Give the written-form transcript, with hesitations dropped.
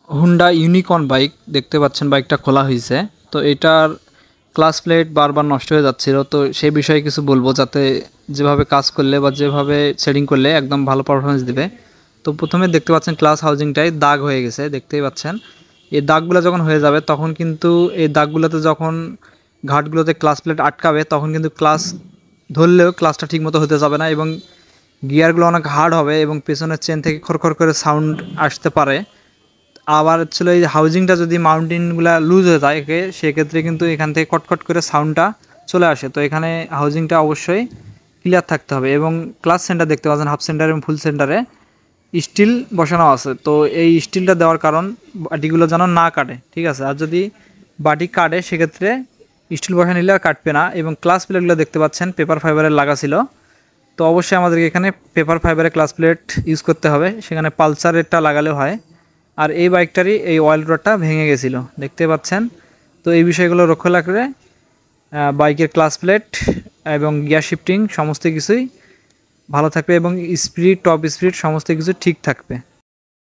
Honda unicorn bike দেখতে পাচ্ছেন, বাইকটা খোলা হয়েছে। তো এটার ক্লাস প্লেট বারবার নষ্ট হয়ে যাচ্ছিল, তো সেই বিষয়ে কিছু বলবো যাতে যেভাবে কাজ করলে বা যেভাবে সেটিং করলে একদম ভালো পারফরমেন্স দিবে। তো প্রথমে দেখতে পাচ্ছেন ক্লাস হাউজিংটায় দাগ হয়ে গেছে, দেখতেই পাচ্ছেন। এই দাগগুলো যখন হয়ে যাবে তখন কিন্তু এই দাগগুলোতে যখন ঘাটগুলোতে ক্লাস প্লেট আটকাবে তখন কিন্তু ক্লাস ধরলেও ক্লাসটা ঠিকমতো হতে যাবে না এবং গিয়ারগুলো অনেক হার্ড হবে এবং পেছনের চেন থেকে খড়খড় করে সাউন্ড আসতে পারে। আবার হচ্ছিল এই হাউজিংটা যদি মাউন্টেনগুলো লুজ হয়ে যায় সেক্ষেত্রে কিন্তু এখান থেকে কটকট করে সাউন্ডটা চলে আসে। তো এখানে হাউজিংটা অবশ্যই ক্লিয়ার থাকতে হবে এবং ক্লাস সেন্টার দেখতে পাচ্ছেন হাফ সেন্টার এবং ফুল সেন্টারে স্টিল বসানো আছে। তো এই স্টিলটা দেওয়ার কারণ বাটিগুলো যেন না কাটে, ঠিক আছে। আর যদি বাটি কাটে সেক্ষেত্রে স্টিল বসা নিলে আর কাটবে না। এবং ক্লাস প্লেটগুলো দেখতে পাচ্ছেন পেপার ফাইবারের লাগা ছিল, তো অবশ্যই আমাদেরকে এখানে পেপার ফাইবারের ক্লাস প্লেট ইউজ করতে হবে, সেখানে পালসারেরটা লাগালেও হয়। আর এই বাইকটারই এই অয়েল রডটা ভেঙে গেছিলো দেখতে পাচ্ছেন। তো এই বিষয়গুলো লক্ষ্য রাখলে বাইকের ক্লাস প্লেট এবং গিয়ার শিফটিং সমস্ত কিছুই ভালো থাকবে এবং স্পিড টপ স্পিড সমস্ত কিছু ঠিক থাকবে।